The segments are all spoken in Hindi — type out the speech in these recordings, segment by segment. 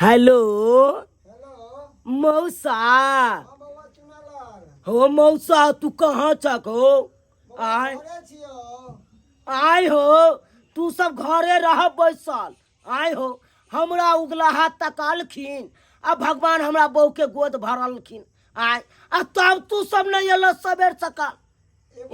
हेलो हेलो मौसा। हाँ बउआ चुनालाल हो मौसा, तू कहाँ चक हो? बउआ आय घरे छियो आय हो, तू सब घरे रह बैसल। आय हो, हमरा उगला हाथ तकालखिन आ भगवान हमरा बहू के गोद भरलखिन। आय आ तब तू सब नहीं अल सबेर सकाल।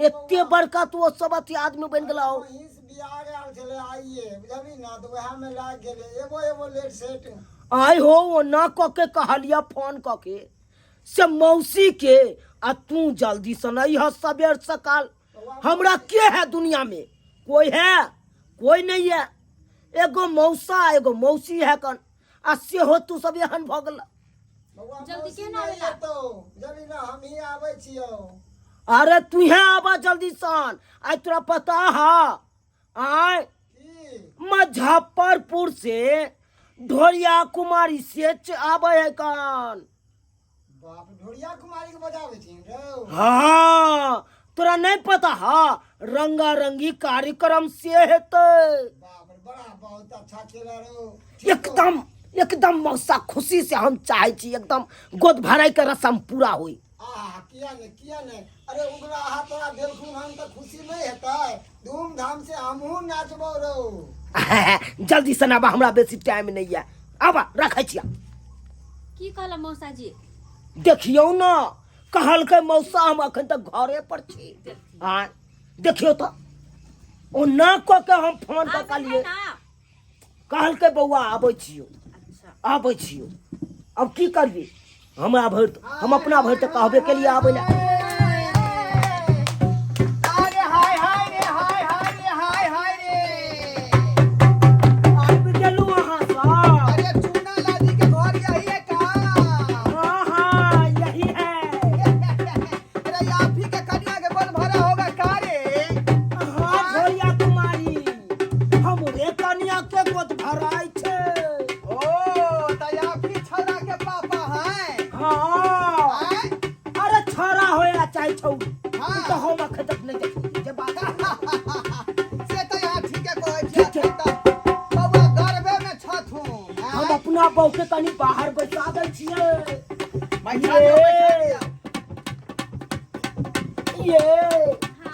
एते बड़का तू सब अथी आदमी बन गेला हो। महीस बियाह आयल छले आइए बुझली ना तो वह में लाग गेले एगो एगो लेट सेट आय हो, वो ना कके कहलिया फोन कके से मौसी के आ तू जल्दी से नहीं है सबेर सकाल। हमरा के है दुनिया में? कोई है? कोई नहीं है। एगो मौसा एगो मौसी है कन आ से हो तू सब एहन भ गेल। बउआ जल्दी मौसी केना नहीं आवेला? तो जल्दी ना हम ही आवे छियो। अरे तू है आबा जल्दी सन। आज तोरा पता है आय की मुजफ्फरपुर से ढोरिया कुमारी से आबे है कन। बाप ढोरिया कुमारी के बजावे छी रो हाँ, तोरा नहीं पता है? रंगा रंगी कार्यक्रम से हेतै। बाप रे बड़ा बहुत अच्छा खेला रो एकदम एकदम मौसा खुशी से हम चाहे छी एकदम गोद भराई के रस्म पूरा हुई। किया ने अरे उगला हाथ तोरा देखून हम तो खुशी नहीं हेतै धूमधाम से हमहू नाचबो रो जल्दी से आबा, हमरा बेसी टाइम नहीं है। आबा रखे छिया। की कहला मौसा जी? देखियो ना, कहलकै मौसा हम अखन तक घरे पर छी। हाँ देखियो तो ओ ना क के हम फोन आबे कर लिए। है ना? कहलकै बौआ आबै छियो अच्छा आबै छियो। अब की करबी? हमरा भर हम अपना भर तो कहबे के लिए आबै ला। अरे हाय हाय रे हाय हाय रे हाय हाय रे आबि गेलू अहाँ सब। अरे चूना लादी के घर यही है का हाँ हाँ यही है। अरे याफी के कन्या के गोद भरा होगा का रे हाँ ढोलिया कुमारी, हमरे कन्या के गोद भराई छे। ओ त याफी छौरा के पापा हैं हाँ हैं अरे छोरा हो या चाहे छौरी, हाँ। तो हम अखन तक नहीं देखी जे बात है। से त यहाँ ठीक है कोई छै त बउआ गर्भे में छथू हम अपना बहू के कनी बाहर बैसा दै छियै। बैठा दो बैठा दिया ये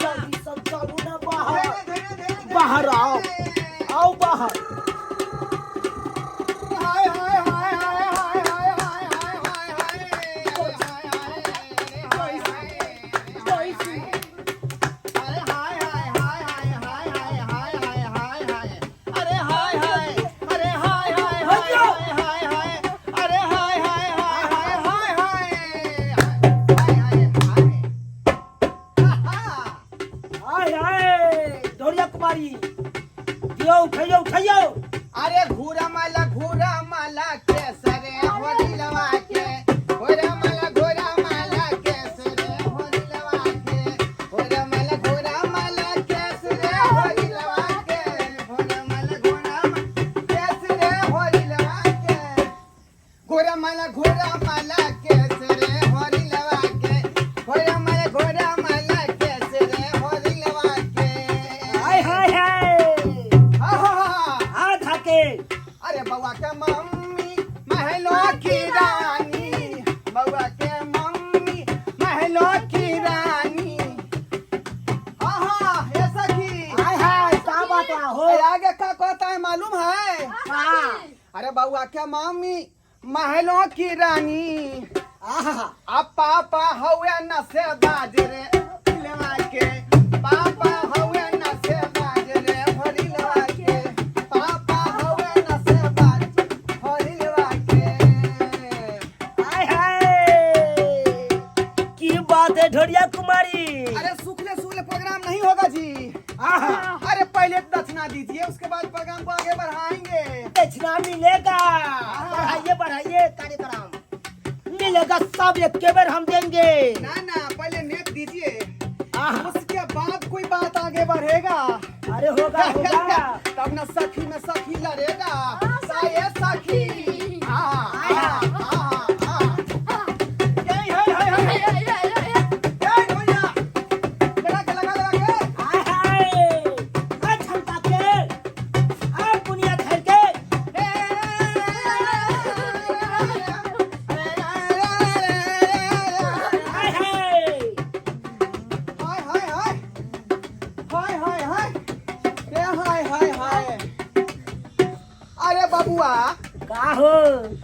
जल्दी सब चलू ना बाहर। धीरे धीरे धीरे बाहर आओ, आओ बाहर। हाय हाय हाय हाय हाय हाय हाय हाय हाय आय आय ढोलिया कुमारी, दियो उठाइयो उठाइयो। अरे घूरा माला केसरे होली लवा के घूरा माला केसरे होली लवा के घूरा माला केसरे होली लवा के घूरा माला केसरे होली लवा के घूरा माला केसरे होली लवा के घूरा माला केसरे होली लवा के हाय हाय हाय हा हा हा हाथ हाके। अरे बउआ के मम्मी महलो की रानी बउआ के मम्मी महलो की रानी हाँ ये सखी हाय हाय का बात हो? अरे आगे का कहता है मालूम है हाँ अरे बउआ के मम्मी महलो की रानी आहा अब पापा हुए न से बाज रे लेवा के पापा हुए न से बाज रे होली लेवा के पापा हुए न से बाज होली लेवा के हाय हाय की बात है ढोलिया कुमारी? अरे सूखले सूखले प्रोग्राम नहीं होगा जी आहा अरे पहले दक्षिणा दीजिए उसके बाद प्रोग्राम को आगे बढ़ाएंगे दक्षिणा मिलेगा। बढ़ाइए बढ़ाइए कार्यक्रम मिलेगा सब एक के बेर हम देंगे। ना ना पहले नेक दीजिए आहा उसके बाद कोई बात आगे बढ़ेगा अरे होगा होगा। तब न सखी में सखी लड़ेगा साये सखी हाय हाय आ झमका के आ बुनिया धर के का हो?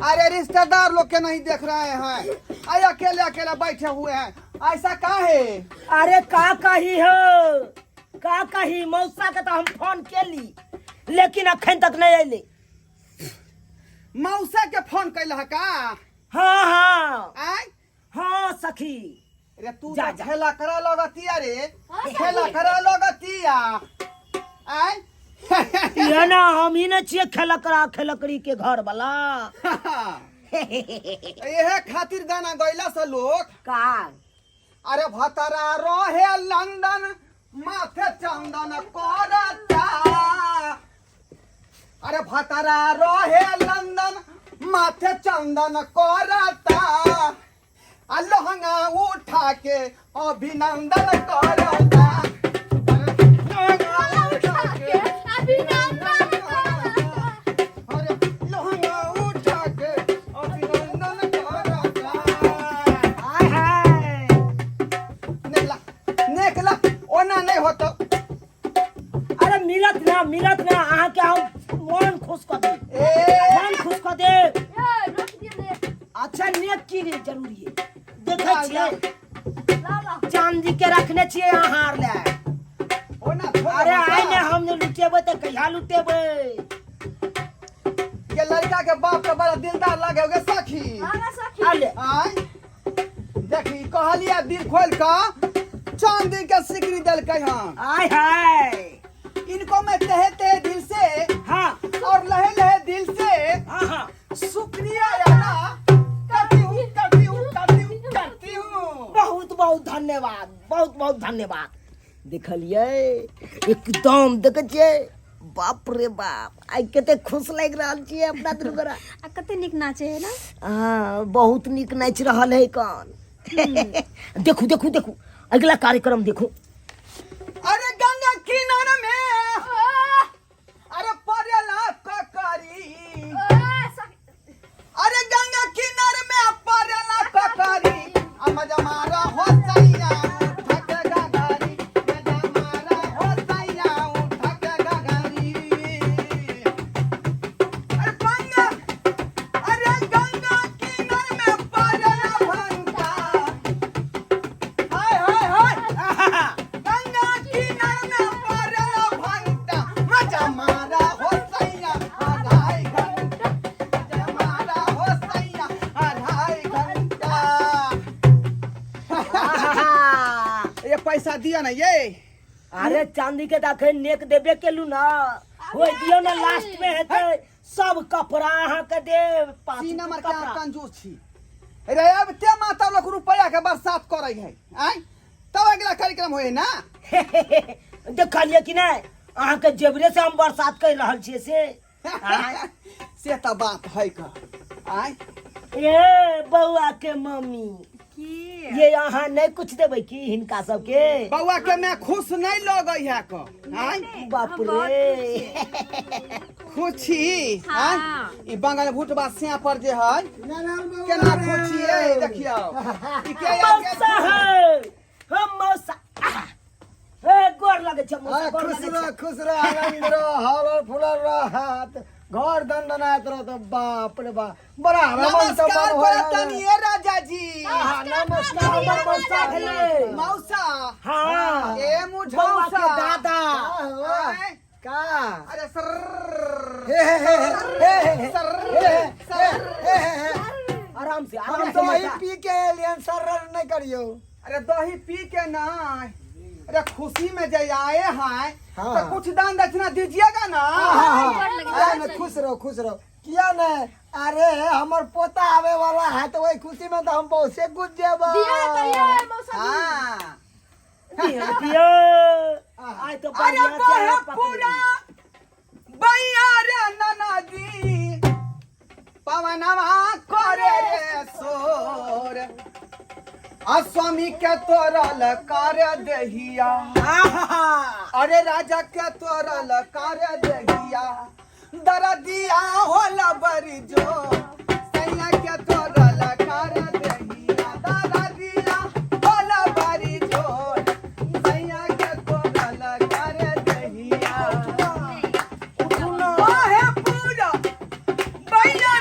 अरे रिश्तेदार लोग के नहीं देख रहे हैं, अरे अकेले अकेले बैठे हुए हैं, ऐसा का है? अरे का कही हो, का कही मौसा के तो हम फोन के ली लेकिन अखन तक नहीं अले। मौसा के फोन कैल है का? हाँ हाँ आय हाँ सखी। रे तू जा, तो जा। खेला करा लगतिया रे, हाँ, खेला सखी। करा लगतिया। आय ये ना हम ही न छिए खेलकड़ी के घर वाला। यह खातिर गाना गैला से लोग का अरे भतरा रहे लंदन माथे चंदन करता, अरे भतरा रहे लंदन माथे चंदन करता, आ लहंगा उठा के अभिनंदन करता, लहंगा उठा के अभिनंदन करता, अरे लहंगा उठा के अभिनंदन करता। हाय हाय। नेकला नेकला ओना नहीं होतो। अरे मिलत ना अहाँ के हम मन खुश कर दे, मन खुश कर दे। अच्छा नेक की रे जरूरी है देखे छिए चांदी के रखने छिए यहाँ हार ले। ओना थोड़ा अरे होता। आइ ने हम ने लुटेबे तो कहिया लुटेबे। ये लड़का के बाप के बड़ा दिलदार लगे होगे सखी। अले आय देखी कहलिया दिल खोल का चांदी के सिकरी दल के यहाँ आय हाय। इनको मैं तहे तहे दिल से हाँ और लहे लहे दिल से हाँ हाँ शुक्रिया अदा करती हूँ। बहुत बहुत धन्यवाद, बहुत बहुत धन्यवाद। देखलिए एकदम देखे छिए बाप रे बाप आइ कते खुश लग रहल छिए अपना दुर्गरा। आ कते निक नाचे है ना। हाँ बहुत निक नाच रहल है कौन। देखू देखू देखू अगला कार्यक्रम देखू। अरे गंगा किनारे में अरे परेला ककरी, अरे गंगा किनारे में परेला ककरी, मजा मारा हो सैया उठक गगरी, मजा मारा हो सैया उठक गगरी। अरे गंगा किनारे में परेला भंटा, हाय हाय हाय गंगा किनारे में परेला भंटा, मजा मारा हो सैया आधाई घंटा, मजा मारा हो सैया आधाई घंटा। ये पैसा दिया ना ये। अरे चांदी के दाखे नेक देबे केलू ना हो दियो ना लास्ट में हेते सब कपड़ा अहाँ के दे पाँच सी नंबर के कपड़ा। कंजूस छी रे। अब ते माता लोग रुपया के बरसात करे है आय तब अगला कार्यक्रम होए ना। देखलिए कि नहीं अहाँ के जेबरे से हम बरसात कर रहल छिए से। आय से त बात है का आय ए बउआ के मम्मी की ये यहाँ नहीं कुछ देबै की हिनका सबके। बउआ के मैं खुश नहीं लगई है का आय बाप हम बहुत रे खुशी हाँ। आय ई बंगाल भूटबा सिया पर जे है केना खुशी है देखियो ई के मौसा है हम मौसा ए गोर लगे छ मौसा गोर खुश लगे रह छ। खुश रह आनंद रह हर फुलर रहत घर दंदनात रह तो बाप रे बाप बड़ा रमन तो नमस्कार मन करतनी ए राजा जी। नमस्कार हमर मौसा भेले। मौसा हाँ ए बउआ मुझौसा के दादा। आय, का अरे सर हे हे हे हे सर आराम से हम आराम तो से वही मौसा। पी के एलियन सर नहीं करियो। अरे दही पी के ना अरे खुशी में जे आए हैं हाँ। तो कुछ दान दक्षिणा दीजिएगा ना। खुश रहो किया नहीं। अरे हमर पोता आवे वाला है तो वही खुशी में तो हम बहुत से गुज जेब। हाँ पियो आज तो अरे बढ़िया से बहे हाथ पकड़ पूरा ली। बैया रे ननदी पवनवा करे रे सोर, आ स्वामी के तोरल कर दहिया, आहा अरे राजा के तोरल कर दहिया, दरदिया होला बरी जो सैया के तोरल कर दहिया, दरदिया होला बरी जो सैया के तोरल कर दहिया। बहे पूरा बैया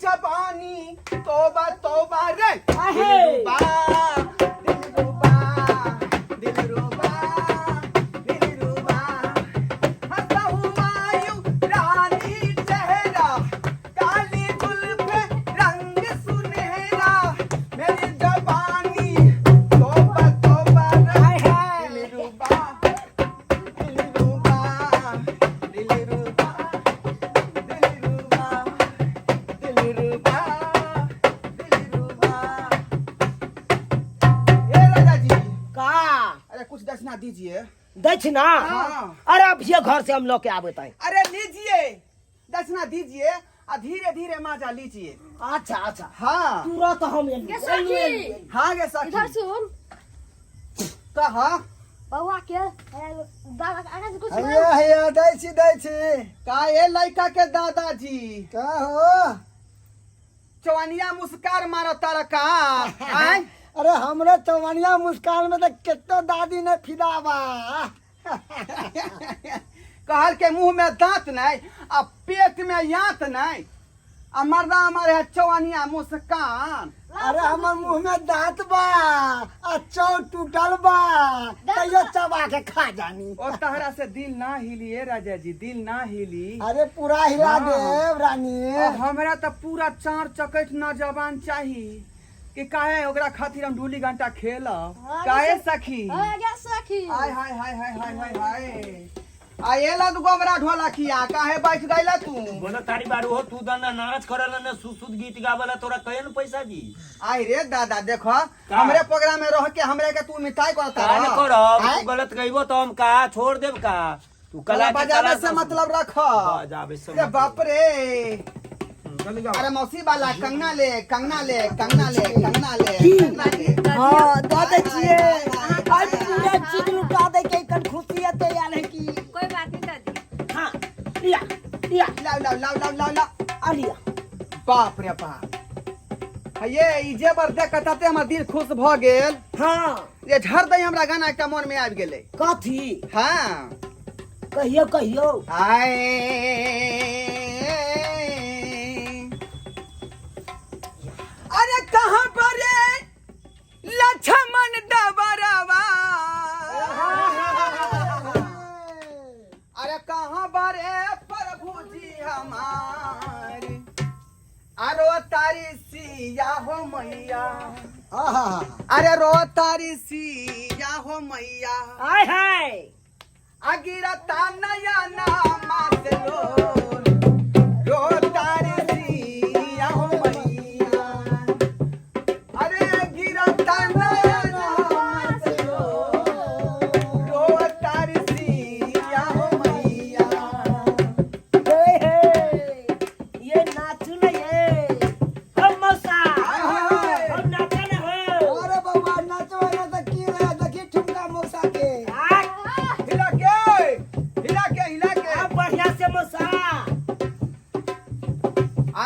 जबानी तोबा तोबा रे आहे। दिलरुबा दिलरुबा दिलरुबा हंसा हुआ यूं रानी चेहरा काली जुल्फे रंग सुनहरा मेरी जबानी तोबा तोबा रे दिलरुबा दिलरुबा दिलरुबा दिलरुबा दिलरुबा दिलरुबा। ए राजा जी, का अरे कुछ दक्षिणा दीजिए। दक्षिणा? हाँ। अरे अब ये घर से हम लोग के आबे ताई। अरे लीजिए, दक्षिणा दीजिए और धीरे धीरे माजा लीजिए। अच्छा अच्छा हाँ तुरंत हम के सखी हाँ गे इधर सखी सुन कहा बउआ के दादा आगे से कुछ हैया हैया दै छी का ये लड़का के दादाजी का हो चवनिया मुस्कार मारो तारा का आय अरे हमरे चवनिया मुस्कान में तो कितना दादी ने फिदा बा कहल के मुंह में दांत नहीं आ पेट में यांत नहीं आ मर्दा हमारे है चवनिया मुस्कान। अरे हमर मुंह में दांत बा आ चौ टूटल बा तैयो चबा के खा जानी और तहरा से दिल ना हिली ए राजा जी, दिल ना हिली। अरे पूरा हिला हाँ। देव रानी और हमरा तो पूरा चार चकट ना जबान चाहिए कि काहे ओकरा खातिर हम ढूली घंटा खेलब काहे सखी। आगे सखी हाय हाय हाय हाय हाय हाय हाय आएला तू गोबरा ढोला किया काहे बैठ गइला तू। बोलो तारी बारू हो तू दना नाच करला ना सुसुद गीत गावला तोरा कयन पैसा दी आई रे दादा देखो हमरे प्रोग्राम में रह के हमरे के तू मिठाई करता का न करब तू गलत कहिबो तो हम का छोड़ देब का तू कला के बजावे कला से मतलब रख। बजावे से अरे बाप रे अरे मौसी वाला कंगना ले कंगना ले कंगना ले कंगना ले कंगना ले। हाँ दे छिए आज पूरा चीज लुटा दे के कन खुशी है ते यार है की कोई बात नहीं दादी हाँ लिया लिया लाओ लाओ लाओ लाओ लाओ लाओ आ लिया बाप रे बाप ये इजे बर देखत ते हमर दिल खुश भ गेल। हाँ ये झड़ दई हमरा गाना एकटा मन में आबि गेलै। कथी हाँ कहियो कहियो आए अरे कहाँ पर लक्ष्मण दबरवा अरे कहाँ पर प्रभु जी हमारे अरो तारी सिया हो मैया आहा अरे रो तारी सिया हो मैया आय हाय अगिरता नया नामा से रो तारी सिया हो मैया अरे गिरता नया नामा से रो तारी सिया हो मैया। हे हे ये नाच न ये हम मौसा हम नाचन हो अरे बाबा नाचो ना तो की रहा देखी ठुमका मौसा के हिला के हिला के हिला के अब बढ़िया से मौसा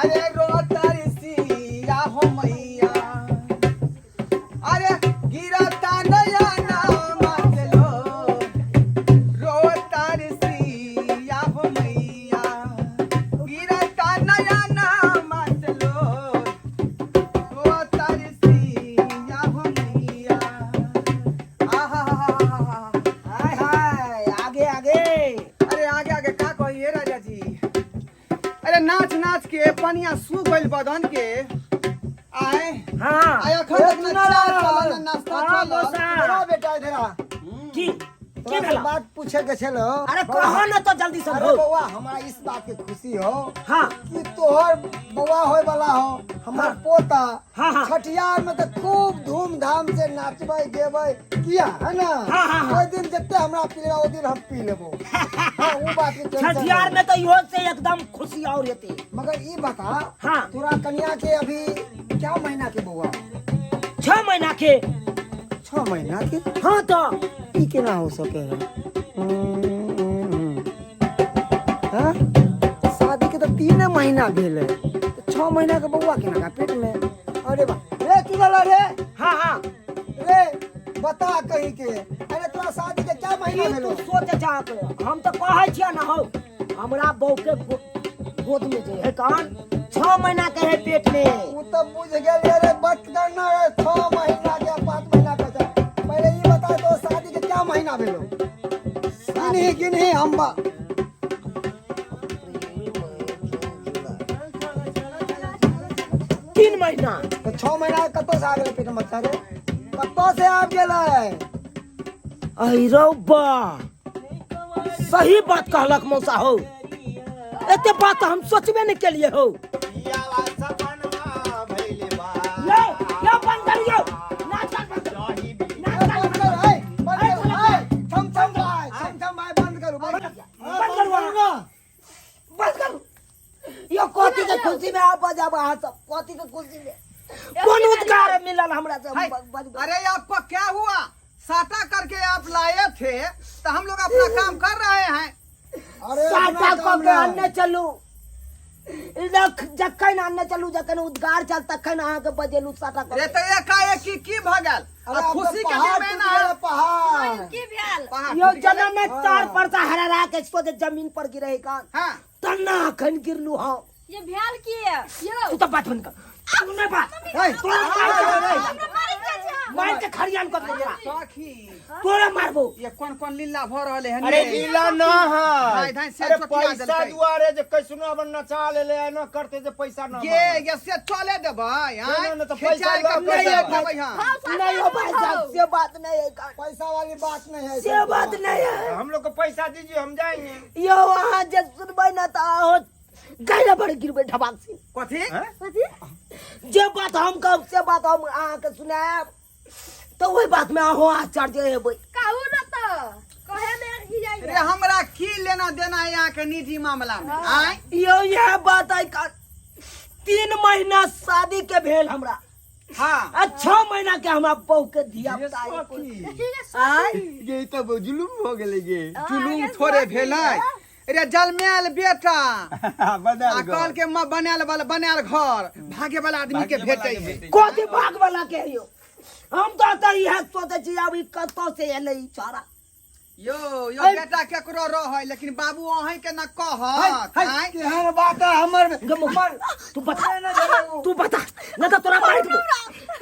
अरे रो तारी सिया हो मैया अरे गिरता नया नामा से रो तारी सिया हो मैया गिरता नया नामा से रो तारी सिया हो मैया। आहा हाय हाय आगे आगे अरे आगे आगे का कहिए राजा जी। अरे नाच नाच के पनिया सूख गइल बदन के आए हाँ आया खरत ना चला नाश्ता हाँ, चला। मौसा। बड़ा बेटा इधर की तो भेला? बात पूछे के चलो अरे कहो ना तो जल्दी से अरे बोल बउआ हमारा इस बात की खुशी हो हाँ कि तोहर बउआ होए वाला हो हमार हाँ। पोता हाँ, हाँ। छठियार में तो खूब धूमधाम से नाचबे गेबे किया है ना हाँ, हाँ, हाँ। ओइ दिन जते हमरा पिलेगा ओ दिन हम पी लेबो हाँ वो बात की टेंशन छठियार नहीं। में तो इहो से एकदम खुशी और रहती मगर ई बता हाँ तोरा कन्या के अभी क्या महीना के बउआ 6 महीना के 6 महीना के हाँ तो ई केना हो सके है हाँ? शादी के तो 3 महीना भेल है 6 महीना के बउआ केना का पेट में अरे बा रे की वाला रे हाँ हाँ रे बता कहीं के अरे तोरा शादी के क्या महीना ई भेलो तू सोच जा के हम तो कहै छियै ना हो हमरा बहू के गोद में जे है कान 6 महीना के है पेट में। तू तो बुझ गेल रे बट करना है 6 महीना के 5 महीना के जा। पहले ये बता दो शादी के क्या महीना भेलो? गिनही हम 3 महीना। तो 6 महीना कतो से आ गेल पेट में बच्चा रे? कतो से आ गेल है? अरे रौबा सही बात कहलक मौसा हो, एते बात हम सोचबे नहीं केलिए हो। यावा सपनवा भइले बा यो बंद करियो, नाच बंद करो। बंद कर है, बंद कर है। छम भाई बंद करो बंद करो। बस करो। यो कोती के खुशी में आप बजाबा हाथ सब कोती के खुशी में कौन उद्गार मिलल हमरा से। अरे आपको क्या हुआ? साटा करके आप लाए थे तो हम लोग अपना काम कर रहे हैं। अरे साटा को के अन्ने चलू जखन अन्ने चलू जखन उद्गार चल तखन अहाँ के बजेलू साटा को। अरे तो एकाएक की भगल खुशी के दिन में ना पहाड़ की भेल पहाड़ यो जन्म में 4 परसा हरा के सोचे जमीन पर गिरे का हाँ तना अखन गिरलू हां। ये भेल की है यो तू तो बात बंद कर। तू नहीं बात मार के खरियान कर दे जरा सखी तोरा मारबो। ये कौन कौन लीला भ रहले हैं? अरे लीला ना धाय है, धाय से अरे चोटिया पैसा देलकै। दुआरे जे कैसनो अपन नचा ले ले न करते जे पैसा ना ये से चले देबै नहीं, नहीं, तो खिंचाई पैसा के लग नहीं जाएगा। देबै हां। नहीं हो भाई साहब से बात नहीं है का, पैसा वाली बात नहीं है। से बात नहीं है। हम लोग को पैसा दीजिए हम जाएंगे। यो वहां जे सुनबै ना ता हो गैला बड़ गिरबे ढबाक से। कथी कथी जे बात हम कब से बात हम अहाँ के सुनाब तो वही बात में अहो आश्चर्य हेबै। कहू न तो कहे में ही अरे जाइए। हमरा की लेना देना है यहाँ के निजी मामला में? आय यो यह बात है का 3 महीना शादी के भेल हमरा हाँ आ 6 महीना के हमरा बहू के धिया पुता आय ये तो जुलूम हो गेले ये। जुलूम थोड़े भेलै। अरे जलमैल बेटा बदल कल के बनाल घर भागे वाला आदमी के भेटे है। कोती भाग वाला के यो हम तो यह सोचे छी अब ई कतो से एले ई छोरा। यो अरे- बेटा केकरो रह लेकिन बाबू अहीं के न कहत आय केहन बात है हमर तू बता ना तो तोरा मार दूं।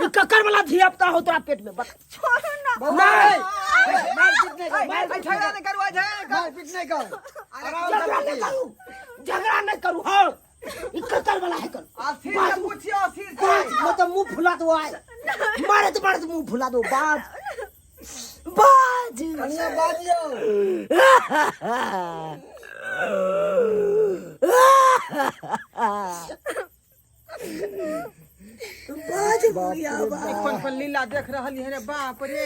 ई ककर वाला धिया पुता हो तोरा पेट में बता। छोड़ो ना नहीं मार पीट नहीं कर, मार झगड़ा नहीं करू मार पीट नहीं कर। झगड़ा नहीं करू हाँ ई ककर वाला है कर आसिर से पूछियो आसिर से मैं तो मुंह फुला दो आए मारे तो मुंह फुला दो बाज बाज कन्या बाजियो बाज हो गया बाज। कौन कौन लीला देख रहल है रे बाप रे।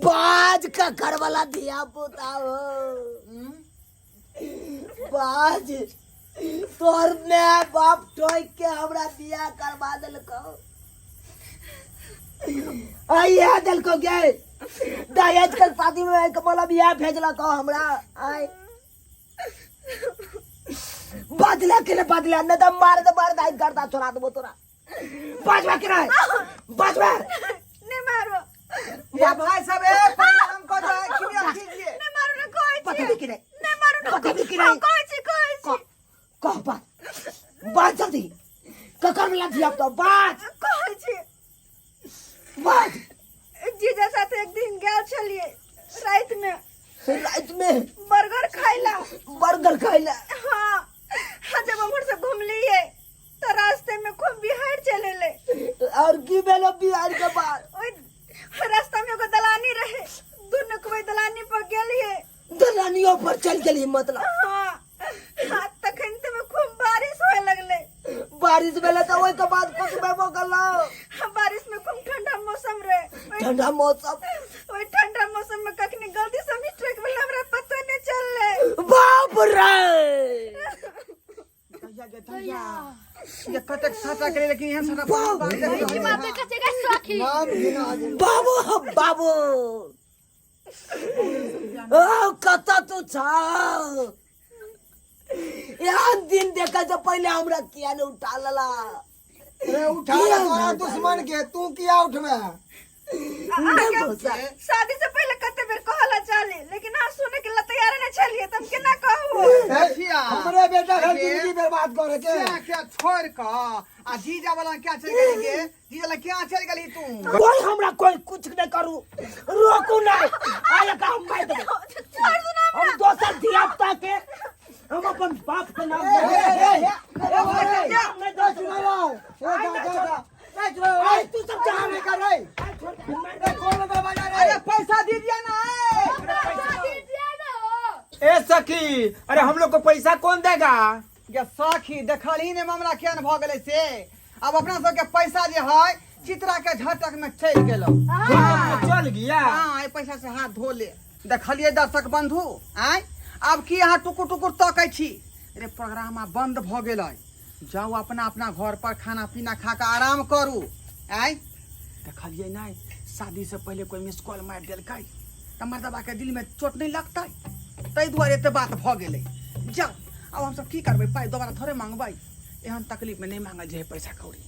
बाज का घर वाला धिया पुता हो बाज तोर माय बाप ठोक के हमरा बियाह करवा देलको आइया देलको गे दहेज के शादी में एक बोला बियाह भेजलको हमरा आय बदला के बदला न तो मार दाई करता छोड़ा देबो तोरा बाजवा के रहे बाजवा नहीं मारो ये भाई सब ए पहले हमको जो है क्लियर कीजिए। नहीं मारो ना कोई पता भी कि नहीं नहीं मारो ना पता भी कि नहीं कोई छी कह बात जल्दी ककर मिला दिया तो बात कोई छी बात जीजा साथ एक दिन गया चलिए रात में बर्गर खाइला हाँ हाँ जब हम से घूम लिए तो रास्ते में खूब बिहार चले ले और की बेलो बिहार के बाद ओए रास्ता में एगो दलानी रहे दोनों कोई दलानी पर गेलिए दलानियों पर चल गेली मतलब हाँ हाँ तखन ते में खूब बारिश होए लगले बारिश भेले तो ओइ के बाद कुछ बेबो गलो हाँ, बारिश में खूब ठंडा मौसम रहे ठंडा मौसम ओए ठंडा मौसम में कखनी गलती से मिस्टेक भेल हमरा पता नहीं चलले बाप रे ये कटक साटा करे लेकिन यहाँ साटा की बात है कचेगा सखी नाम गिना दे। बाबू ओ कता तू छा यार दिन देखा से पहले हमरा किया ने उठा लला अरे उठा ले तोरा दुश्मन के तू किया उठवे? नहीं भौसा। शादी से पहले कते बेर कहला चाले लेकिन आज सुने के लिए तैयार नहीं चलिए तुम केना कहू देखिया हमरे बेटा घर जिंदगी बर्बाद करे के क्या क्या छोड़ का आ जीजा वाला क्या चल गई के जीजा वाला क्या चल गई तू कोई हमरा कोई कुछ नहीं करू रोकू नहीं आया का हम मार देबे छोड़ दो ना हम दोसर धियापुता के हम अपन बाप के नाम तू सब जहाँ नहीं कर रही अरे पैसा दीजिए ना ए सखी, अरे हम लोग को पैसा कौन देगा? ये सखी देखल ही ने मामला क्या न भ गेले से अब अपना सब के पैसा जे है चित्रा के झटक में चल गेलो चल गया। हां ए पैसा से हाथ धो ले देखलिए दर्शक बंधु आय अब की यहाँ टुकुर टुकुर तकै छी रे प्रोग्राम बंद भ गेल जाओ अपना अपना घर पर खाना पीना खा के आराम करू आय देखलिए नहीं शादी से पहले कोई मिस कॉल मार देलकै त मर्दबा के दिल में चोट नहीं लगतै तै दुआरे एते बात भ गेलै जाओ अब हम सब की करबै पाई दोबारा थोड़े मांगबै एहन तकलीफ में नहीं मांगल जे पैसा कौड़ी